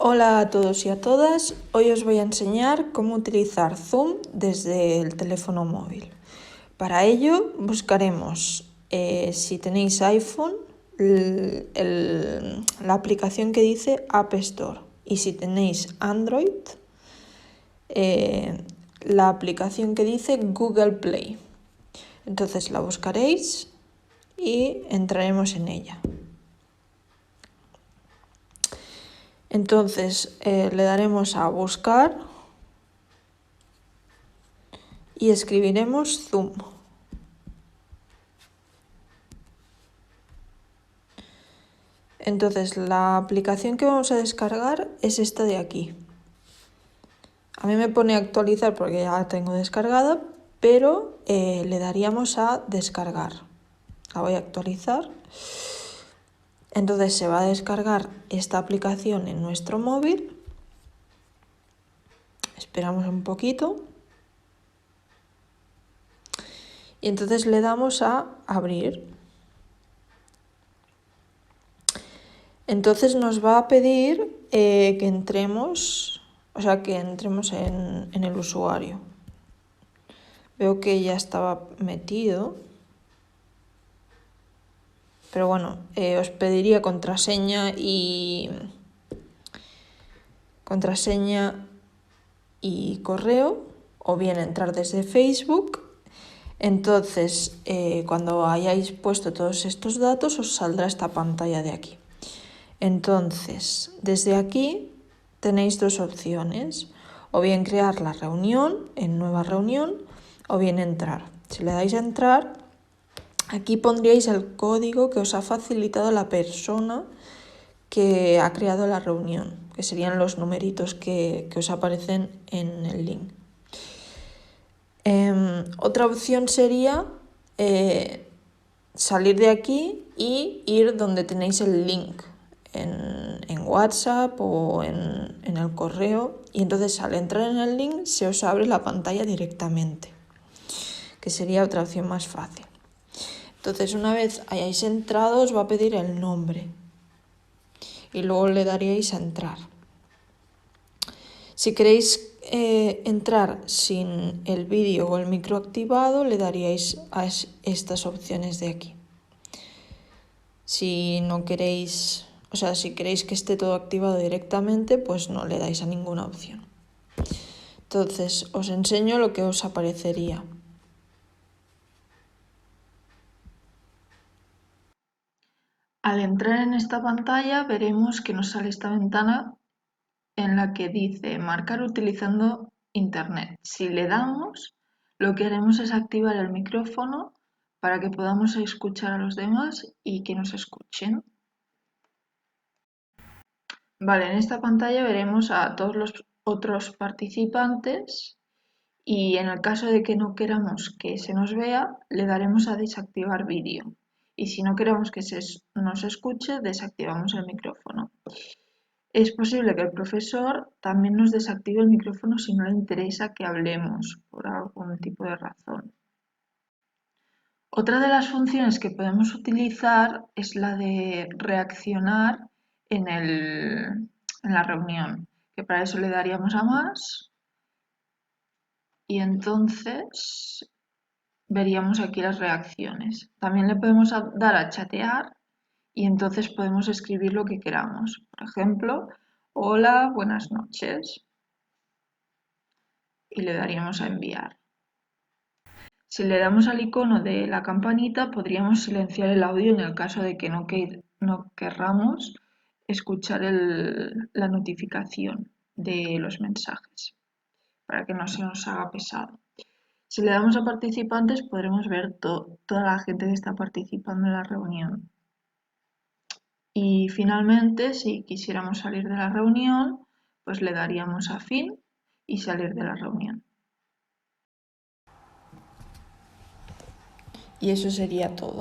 Hola a todos y a todas, hoy os voy a enseñar cómo utilizar Zoom desde el teléfono móvil. Para ello buscaremos, si tenéis iPhone, la aplicación que dice App Store, y si tenéis Android, la aplicación que dice Google Play. Entonces la buscaréis y entraremos en ella. Entonces le daremos a buscar y escribiremos Zoom. Entonces la aplicación que vamos a descargar es esta de aquí. A mí me pone actualizar porque ya la tengo descargada, pero le daríamos a descargar. La voy a actualizar. Entonces se va a descargar esta aplicación en nuestro móvil. Esperamos un poquito. Y entonces le damos a abrir. Entonces nos va a pedir que entremos en el usuario. Veo que ya estaba metido. Pero bueno, os pediría contraseña y correo, o bien entrar desde Facebook. Entonces, cuando hayáis puesto todos estos datos, os saldrá esta pantalla de aquí. Entonces, desde aquí tenéis dos opciones, o bien crear la reunión en nueva reunión, o bien entrar. Si le dais a entrar, aquí pondríais el código que os ha facilitado la persona que ha creado la reunión, que serían los numeritos que os aparecen en el link. Otra opción sería salir de aquí y ir donde tenéis el link, en WhatsApp o en el correo, y entonces al entrar en el link se os abre la pantalla directamente, que sería otra opción más fácil. Entonces, una vez hayáis entrado, os va a pedir el nombre y luego le daríais a entrar. Si queréis entrar sin el vídeo o el micro activado, le daríais a estas opciones de aquí. Si no queréis, si queréis que esté todo activado directamente, pues no le dais a ninguna opción. Entonces, os enseño lo que os aparecería. Al entrar en esta pantalla veremos que nos sale esta ventana en la que dice marcar utilizando Internet. Si le damos, lo que haremos es activar el micrófono para que podamos escuchar a los demás y que nos escuchen. Vale, en esta pantalla veremos a todos los otros participantes y en el caso de que no queramos que se nos vea, le daremos a desactivar vídeo. Y si no queremos que nos escuche, desactivamos el micrófono. Es posible que el profesor también nos desactive el micrófono si no le interesa que hablemos por algún tipo de razón. Otra de las funciones que podemos utilizar es la de reaccionar en la reunión, que para eso le daríamos a más y entonces veríamos aquí las reacciones. También le podemos dar a chatear y entonces podemos escribir lo que queramos. Por ejemplo, hola, buenas noches. Y le daríamos a enviar. Si le damos al icono de la campanita, podríamos silenciar el audio en el caso de que no querramos escuchar la notificación de los mensajes, para que no se nos haga pesado. Si le damos a participantes, podremos ver toda la gente que está participando en la reunión. Y finalmente, si quisiéramos salir de la reunión, pues le daríamos a fin y salir de la reunión. Y eso sería todo.